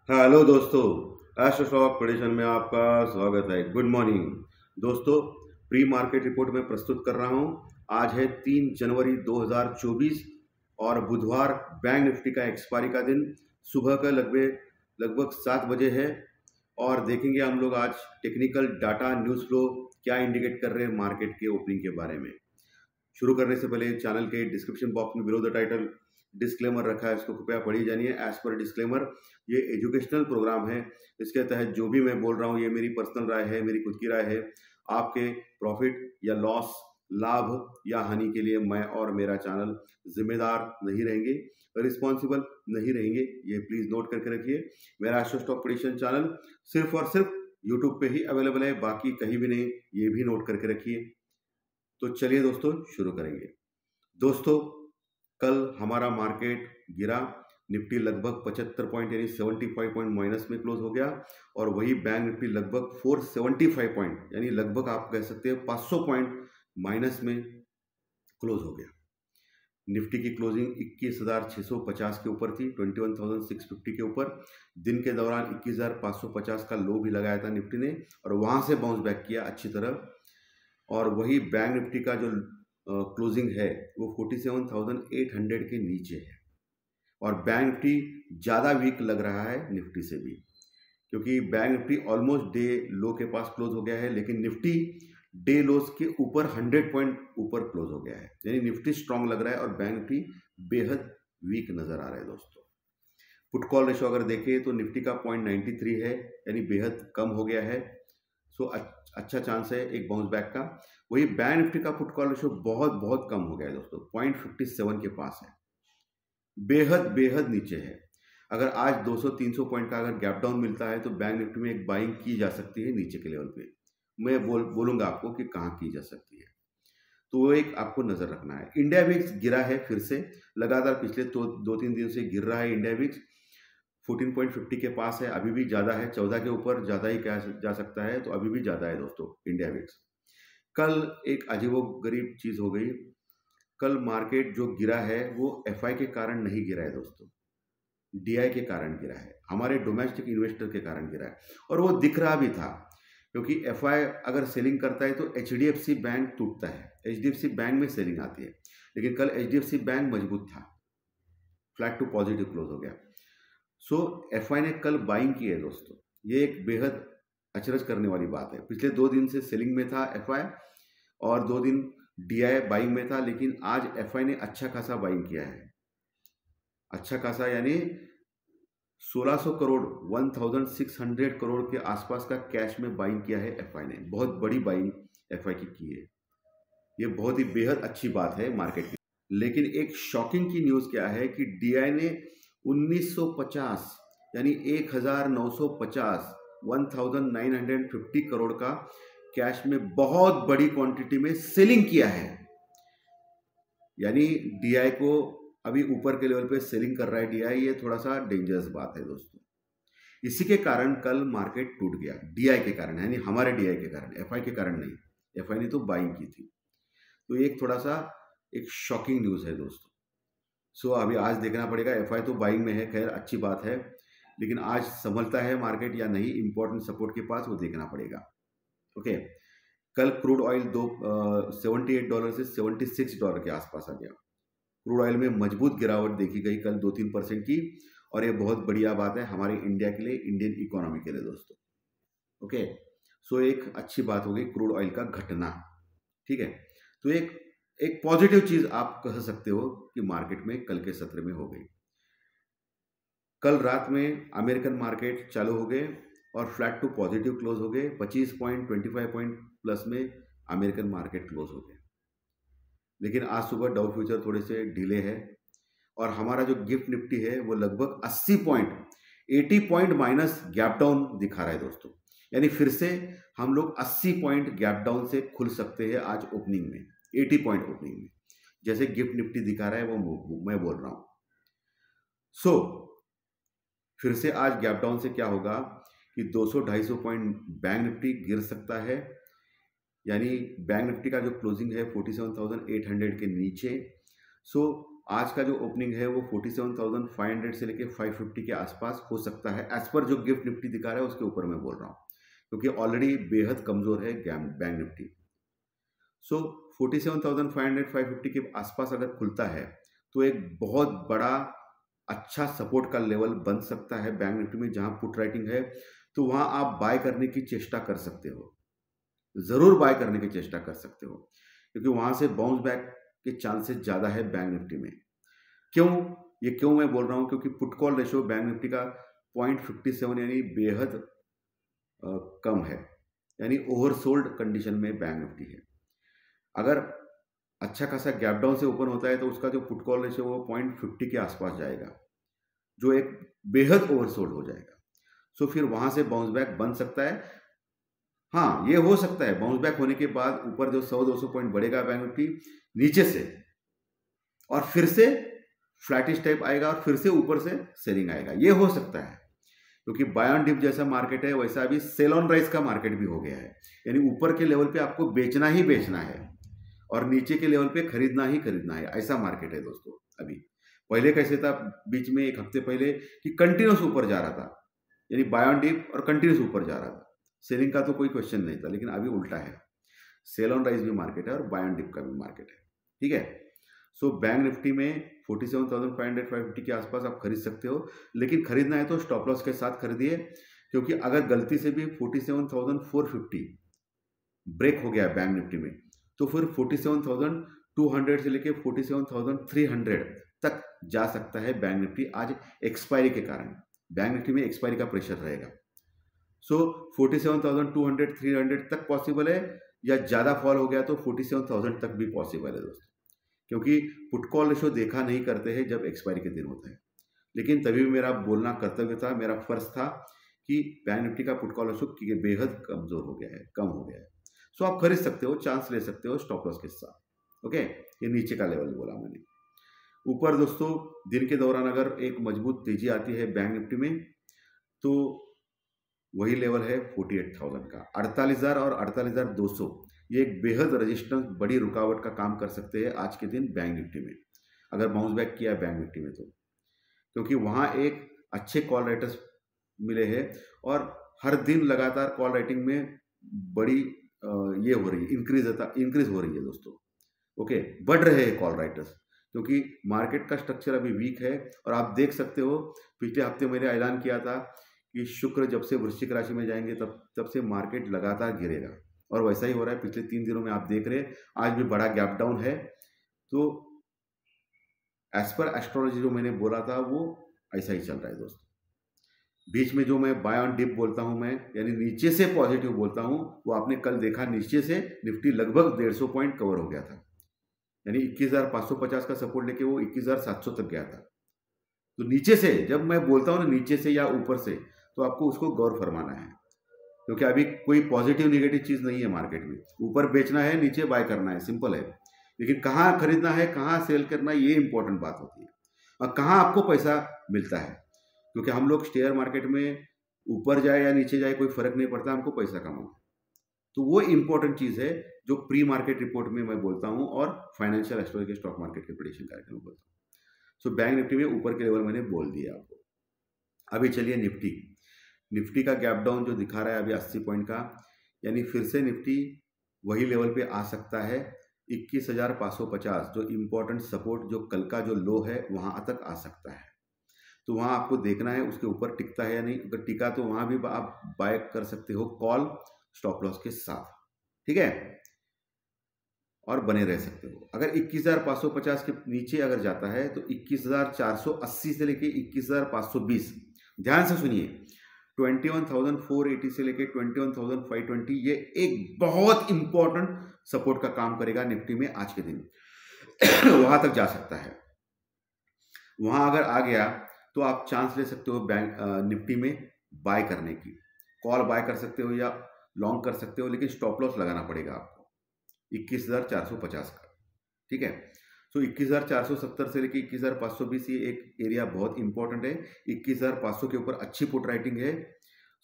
Hello दोस्तों, astro stock prediction में आपका स्वागत है। गुड मॉर्निंग दोस्तों। प्री मार्केट रिपोर्ट में प्रस्तुत कर रहा हूं। आज है 3 जनवरी 2024 और बुधवार बैंक निफ्टी का एक्सपायरी का दिन। सुबह का लगभग 7 बजे है और देखेंगे हम लोग आज टेक्निकल डाटा न्यूज़ फ्लो क्या इंडिकेट कर रहे हैं मार्केट के ओपनिंग के बारे में। शुरू करने से पहले चैनल के डिस्क्रिप्शन बॉक्स में बिलो द टाइटल डिस्क्लेमर रखा है, इसको कृपया पढ़ी जानिए। एज पर डिस्क्लेमर, ये एजुकेशनल प्रोग्राम है। इसके तहत जो भी मैं बोल रहा हूँ ये मेरी पर्सनल राय है, मेरी खुद की राय है। आपके प्रॉफिट या लॉस, लाभ या हानि के लिए मैं और मेरा चैनल जिम्मेदार नहीं रहेंगे, रिस्पॉन्सिबल नहीं रहेंगे, ये प्लीज नोट करके रखिए। मेरा एस्ट्रो स्टॉक प्रेडिक्शन चैनल सिर्फ और सिर्फ यूट्यूब पे ही अवेलेबल है, बाकी कहीं भी नहीं, ये भी नोट करके रखिए। तो चलिए दोस्तों शुरू करेंगे। दोस्तों, कल हमारा मार्केट गिरा। निफ्टी लगभग 75 पॉइंट यानी 75 पॉइंट माइनस में क्लोज हो गया और वही बैंक निफ्टी लगभग 475 पॉइंट यानी लगभग आप कह सकते हैं 500 पॉइंट माइनस में क्लोज हो गया। निफ्टी की क्लोजिंग 21,650 के ऊपर थी, 21,650 के ऊपर। दिन के दौरान 21,550 का लो भी लगाया था निफ्टी ने और वहां से बाउंस बैक किया अच्छी तरह। और वही बैंक निफ्टी का जो क्लोजिंग है वो 47,800 के नीचे है और बैंक निफ्टी ज़्यादा वीक लग रहा है निफ्टी से भी, क्योंकि बैंक निफ्टी ऑलमोस्ट डे लो के पास क्लोज हो गया है, लेकिन निफ्टी डे लोस के ऊपर 100 पॉइंट ऊपर क्लोज हो गया है। यानी निफ्टी स्ट्रांग लग रहा है और बैंक निफ्टी बेहद वीक नजर आ रहा है दोस्तों। पुट कॉल रेशो अगर देखें तो निफ्टी का 0.93 है यानी बेहद कम हो गया है। सो अच्छा चांस है एक बाउंस बैक का। वही बैंक निफ्टी का पुट कॉल रेशो बहुत बहुत कम हो गया है दोस्तों, 0.57 के पास है, बेहद बेहद नीचे है। अगर आज 200-300 पॉइंट का अगर गैप डाउन मिलता है तो बैंक निफ्टी में एक बाइंग की जा सकती है नीचे के लेवल पे। मैं बोलूंगा आपको कि कहाँ की जा सकती है, तो वो एक आपको नजर रखना है। इंडिया विक्स गिरा है फिर से, लगातार पिछले 2-3 दिन से गिर रहा है। इंडिया विक्स 14.50 के पास है, अभी भी ज़्यादा है। 14 के ऊपर ज़्यादा ही क्या जा सकता है, तो अभी भी ज़्यादा है दोस्तों इंडिया विक्स। कल एक अजीबोगरीब चीज़ हो गई। कल मार्केट जो गिरा है वो एफआई के कारण नहीं गिरा है दोस्तों, डीआई के कारण गिरा है, हमारे डोमेस्टिक इन्वेस्टर के कारण गिरा है। और वो दिख रहा भी था, क्योंकि एफआई अगर सेलिंग करता है तो एचडीएफसी बैंक टूटता है, एचडीएफसी बैंक में सेलिंग आती है। लेकिन कल एचडीएफसी बैंक मजबूत था, फ्लैट टू पॉजिटिव क्लोज हो गया। सो एफआई ने कल बाइंग की है दोस्तों, ये एक बेहद अचरज करने वाली बात है। पिछले 2 दिन से सेलिंग में था एफआई और 2 दिन डीआई बाइंग में था, लेकिन आज एफआई ने अच्छा खासा बाइंग किया है। अच्छा खासा यानी 1600 करोड़ 1600 करोड़ के आसपास का कैश में बाइंग किया है एफआई ने। बहुत बड़ी बाइंग एफआई की है, ये बहुत ही बेहद अच्छी बात है मार्केट की। लेकिन एक शॉकिंग की न्यूज़ क्या है कि डीआई ने 1950 यानी 1950 1950 करोड़ का कैश में बहुत बड़ी क्वांटिटी में सेलिंग किया है। यानी डीआई को अभी ऊपर के लेवल पे सेलिंग कर रहा है डीआई, ये थोड़ा सा डेंजरस बात है दोस्तों। इसी के कारण कल मार्केट टूट गया, डीआई के कारण, यानी हमारे डीआई के कारण, एफआई के कारण नहीं। एफआई ने तो बाइंग की थी, तो एक थोड़ा सा एक शॉकिंग न्यूज़ है दोस्तों। सो अभी आज देखना पड़ेगा, एफआई तो बाइंग में है, खैर अच्छी बात है, लेकिन आज संभलता है मार्केट या नहीं इंपॉर्टेंट सपोर्ट के पास, वो देखना पड़ेगा। ओके, कल क्रूड ऑयल $78 से $76 के आसपास आ गया। क्रूड ऑयल में मजबूत गिरावट देखी गई कल 2-3% की, और ये बहुत बढ़िया बात है हमारे इंडिया के लिए, इंडियन इकोनॉमी के लिए दोस्तों। ओके, सो एक अच्छी बात हो गई क्रूड ऑयल का घटना, ठीक है। तो एक पॉजिटिव चीज आप कह सकते हो कि मार्केट में कल के सत्र में हो गई। कल रात में अमेरिकन मार्केट चालू हो गए और फ्लैट टू पॉजिटिव क्लोज हो गए। 25 पॉइंट प्लस में अमेरिकन मार्केट क्लोज हो गए। लेकिन आज सुबह डाउ फ्यूचर थोड़े से डिले है और हमारा जो गिफ्ट निफ्टी है वो लगभग 80 पॉइंट माइनस गैप डाउन दिखा रहा है दोस्तों। यानी फिर से हम लोग 80 पॉइंट गैप डाउन से खुल सकते हैं आज ओपनिंग में, 80 पॉइंट ओपनिंग में, जैसे गिफ्ट निफ्टी दिखा रहा है वो मैं बोल रहा हूं। सो फिर से आज गैप डाउन से क्या होगा कि 200-250 पॉइंट बैंक निफ्टी गिर सकता है, यानी बैंक निफ्टी का जो क्लोजिंग है 47,800 के नीचे। सो आज का जो ओपनिंग है वो 47,500 से लेके 550 के आसपास हो सकता है, एज पर जो गिफ्ट निफ्टी दिखा रहा है उसके ऊपर मैं बोल रहा हूँ, क्योंकि ऑलरेडी बेहद कमजोर है बैंक निफ्टी। सो 47,500 550 के आसपास अगर खुलता है तो एक बहुत बड़ा अच्छा सपोर्ट का लेवल बन सकता है बैंक निफ्टी में, जहां पुट राइटिंग है तो वहां आप बाय करने की चेष्टा कर सकते हो, जरूर बाय करने की चेष्टा कर सकते हो, क्योंकि वहां से बाउंस बैक के चांसेस ज्यादा है बैंक निफ्टी में। क्यों ये क्यों मैं बोल रहा हूं, क्योंकि put call ratio bank Nifty का 0.57 यानी बेहद कम है, यानी ओवरसोल्ड कंडीशन में बैंक निफ्टी है। अगर अच्छा खासा गैप डाउन से ओपन होता है तो उसका जो पुट कॉल रेशियो वो 0.50 के आसपास जाएगा, जो एक बेहद ओवरसोल्ड हो जाएगा। सो फिर वहां से बाउंस बैक बन सकता है। हाँ, ये हो सकता है बाउंस बैक होने के बाद ऊपर जो 100-200 पॉइंट बढ़ेगा बैंक निफ्टी नीचे से, और फिर से फ्लैटिश टाइप आएगा और फिर से ऊपर से सेलिंग आएगा, ये हो सकता है। क्योंकि बाय ऑन डिप जैसा मार्केट है वैसा अभी सेल ऑन राइज का मार्केट भी हो गया है, यानी ऊपर के लेवल पे आपको बेचना ही बेचना है और नीचे के लेवल पे खरीदना ही खरीदना है, ऐसा मार्केट है दोस्तों अभी। पहले कैसे था, बीच में एक हफ्ते पहले कि कंटिन्यूस ऊपर जा रहा था, यानी बाय ऑन डिप और कंटिन्यूस ऊपर जा रहा था, सेलिंग का तो कोई क्वेश्चन नहीं था। लेकिन अभी उल्टा है, सेल ऑन राइज भी मार्केट है और बाय ऑन डिप का भी मार्केट है, ठीक है। सो बैंक निफ्टी में 47,500 550 के आसपास आप खरीद सकते हो, लेकिन खरीदना है तो स्टॉप लॉस के साथ खरीदिए, क्योंकि अगर गलती से भी 47,450 ब्रेक हो गया बैंक निफ्टी में तो फिर 47,200 से लेके 47,300 तक जा सकता है बैंक निफ्टी, आज एक्सपायरी के कारण बैंक निफ्टी में एक्सपायरी का प्रेशर रहेगा। सो 47,200 300 तक पॉसिबल है, या ज्यादा फॉल हो गया तो 47,000 तक भी पॉसिबल है दोस्तों, क्योंकि पुट कॉल रेशो देखा नहीं करते हैं जब एक्सपायरी के दिन होता है। लेकिन तभी भी मेरा बोलना कर्तव्य था, मेरा फर्ज था कि बैंक निफ्टी का पुट कॉल रेशो बेहद कमजोर हो गया है, कम हो गया है। सो आप खरीद सकते हो, चांस ले सकते हो स्टॉप लॉस के साथ। ओके, ये नीचे का लेवल बोला मैंने। ऊपर दोस्तों दिन के दौरान अगर एक मजबूत तेजी आती है बैंक निफ्टी में तो वही लेवल है 48,000 का, 48,000 और 48,200, ये एक बेहद रेजिस्टेंस, बड़ी रुकावट का काम कर सकते हैं आज के दिन बैंक निफ्टी में, अगर बाउंस बैक किया बैंक निफ्टी में तो, क्योंकि वहां एक अच्छे कॉल राइटर्स मिले हैं और हर दिन लगातार कॉल राइटिंग में बड़ी ये हो रही है, इंक्रीज हो रही है दोस्तों। ओके, बढ़ रहे हैं कॉल राइटर्स, क्योंकि मार्केट का स्ट्रक्चर अभी वीक है। और आप देख सकते हो पिछले हफ्ते मैंने ऐलान किया था कि शुक्र जब से वृश्चिक राशि में जाएंगे तब से मार्केट लगातार गिरेगा, और वैसा ही हो रहा है। पिछले 3 दिनों में आप देख रहे हैं आज भी बड़ा गैप डाउन है। तो एज पर एस्ट्रोलॉजी जो मैंने बोला था वो ऐसा ही चल रहा है दोस्तों। बीच में जो मैं बाय ऑन डिप बोलता हूं मैं, यानी नीचे से पॉजिटिव बोलता हूं, वो आपने कल देखा, नीचे से निफ्टी लगभग 150 पॉइंट कवर हो गया था, यानी 21,550 का सपोर्ट लेके वो 21,700 तक गया था। तो नीचे से जब मैं बोलता हूं ना, नीचे से या ऊपर से, तो आपको उसको गौर फरमाना है, क्योंकि अभी कोई पॉजिटिव निगेटिव चीज नहीं है मार्केट में। ऊपर बेचना है, नीचे बाय करना है, सिंपल है। लेकिन कहाँ खरीदना है, कहाँ सेल करना है, ये इंपॉर्टेंट बात होती है, और कहाँ आपको पैसा मिलता है। क्योंकि हम लोग शेयर मार्केट में ऊपर जाए या नीचे जाए कोई फर्क नहीं पड़ता, हमको पैसा कमाना है। तो वो इंपॉर्टेंट चीज है जो प्री मार्केट रिपोर्ट में मैं बोलता हूं और फाइनेंशियल एस्ट्रोलॉजी के स्टॉक मार्केट के प्रेडिक्शन कार्यक्रम में बोलता हूं। सो बैंक निफ्टी में ऊपर के लेवल मैंने बोल दिया आपको। अभी चलिए निफ्टी का गैप डाउन जो दिखा रहा है अभी 80 पॉइंट का, यानी फिर से निफ्टी वही लेवल पे आ सकता है 21,550, जो इंपॉर्टेंट सपोर्ट, जो कल का जो लो है वहां तक आ सकता है। तो वहां आपको देखना है उसके ऊपर टिकता है या नहीं। अगर टिका तो वहां भी आप बाय कर सकते हो कॉल स्टॉप लॉस के साथ, ठीक है, और बने रह सकते हो। अगर 21,550 के नीचे अगर जाता है तो 21,480 से लेके 21,520, ध्यान से सुनिए, 21,480 से लेके 21,520, ये एक बहुत इंपॉर्टेंट सपोर्ट का काम करेगा निफ्टी में आज के दिन। वहां तक जा सकता है। वहां अगर आ गया तो आप चांस ले सकते हो बैंक निफ्टी में बाय करने की, कॉल बाय कर सकते हो या लॉन्ग कर सकते हो, लेकिन स्टॉप लॉस लगाना पड़ेगा आपको 21,450 का, ठीक है। सो 21,470 से लेके 21,520, ये एक एरिया बहुत इंपॉर्टेंट है। 21,500 के ऊपर अच्छी पुट राइटिंग है,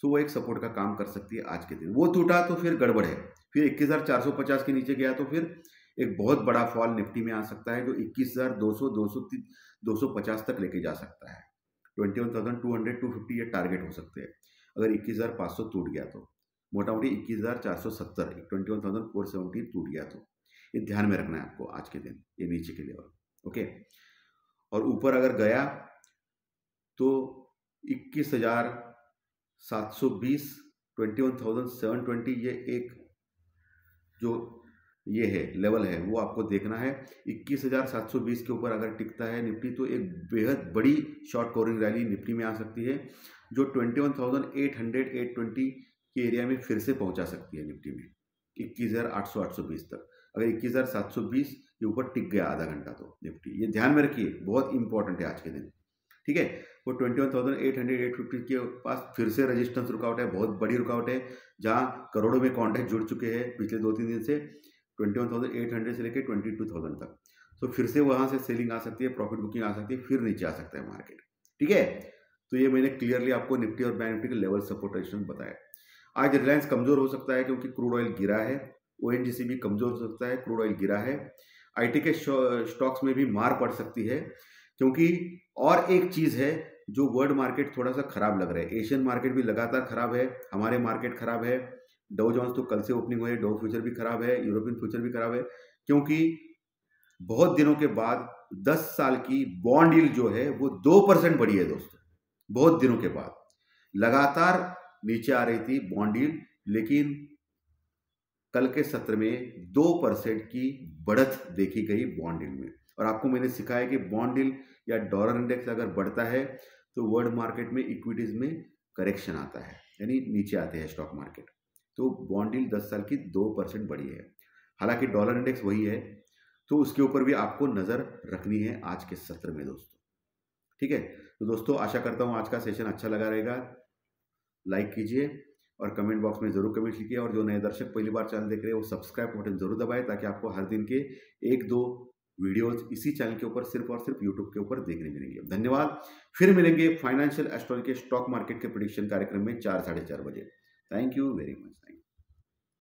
सो वो एक सपोर्ट का काम कर सकती है आज के दिन। वो टूटा तो फिर गड़बड़ है, फिर 21,450 के नीचे गया तो फिर एक बहुत बड़ा फॉल निफ्टी में आ सकता है जो 21,200 250 तक लेके जा सकता है। 21,200 250 ये टारगेट हो सकते हैं अगर 21,500 टूट गया तो। मोटा मोटी 21,470 21,470 टूट गया तो ये ध्यान में रखना है आपको आज के दिन, ये नीचे के लेवल। ओके, और ऊपर अगर गया तो 21,720 21,720 ये एक जो ये है लेवल है वो आपको देखना है। 21,720 के ऊपर अगर टिकता है निफ्टी तो एक बेहद बड़ी शॉर्ट कवरिंग रैली निफ्टी में आ सकती है जो 21,800 820 के एरिया में फिर से पहुंचा सकती है निफ्टी में 21,800 820 तक। अगर 21,720 के ऊपर टिक गया आधा घंटा तो निफ्टी, ये ध्यान में रखिए, बहुत इंपॉर्टेंट है आज के दिन। ठीक है, वो 21,800 850 के पास फिर से रेजिस्टेंस रुकावट है, बहुत बड़ी रुकावट है जहां करोड़ों में कॉन्ट्रैक्ट जुड़ चुके हैं पिछले 2-3 दिन से 21,800 से लेकर 22,000 तक। तो फिर से वहां से सेलिंग आ सकती है, प्रॉफिट बुकिंग आ सकती है, फिर नीचे आ सकता है मार्केट। ठीक है, तो ये मैंने क्लियरली आपको निफ्टी और बैंक निफ्टी के लेवल सपोर्ट रेजिस्टेंस बताया। आज रिलायंस कमजोर हो सकता है क्योंकि क्रूड ऑयल गिरा है, ओएनजीसी भी कमजोर हो सकता है, क्रूड ऑयल गिरा है, आईटी के स्टॉक्स में भी मार पड़ सकती है क्योंकि और एक चीज है जो वर्ल्ड मार्केट थोड़ा सा खराब लग रहा है, एशियन मार्केट भी लगातार खराब है, हमारे मार्केट खराब है, डो जोन्स तो कल से ओपनिंग हुई है, डो फ्यूचर भी खराब है, यूरोपियन फ्यूचर भी खराब है क्योंकि बहुत दिनों के बाद 10 साल की बॉन्ड यील्ड जो है वो 2% बढ़ी है दोस्तों। बहुत दिनों के बाद लगातार नीचे आ रही थी बॉन्ड यील्ड, लेकिन कल के सत्र में 2% की बढ़त देखी गई बॉन्ड यील्ड में। और आपको मैंने सिखाया कि बॉन्ड यील्ड या डॉलर इंडेक्स अगर बढ़ता है तो वर्ल्ड मार्केट में इक्विटीज में करेक्शन आता है, यानी नीचे आते हैं स्टॉक मार्केट। तो बॉन्ड यील्ड 10 साल की 2% बढ़ी है, हालांकि डॉलर इंडेक्स वही है, तो उसके ऊपर भी आपको नजर रखनी है आज के सत्र में दोस्तों। ठीक है, तो दोस्तों आशा करता हूं आज का सेशन अच्छा लगा रहेगा। लाइक कीजिए और कमेंट बॉक्स में जरूर कमेंट लिखिए, और जो नए दर्शक पहली बार चैनल देख रहे हैं वो सब्सक्राइब बटन जरूर दबाएं ताकि आपको हर दिन के 1-2 वीडियोस इसी चैनल के ऊपर सिर्फ और सिर्फ यूट्यूब के ऊपर देखने मिलेंगे। धन्यवाद, फिर मिलेंगे फाइनेंशियल एस्ट्रोलॉजी के स्टॉक मार्केट के प्रेडिक्शन कार्यक्रम में 4 साढ़े 4 बजे। Thank you very much.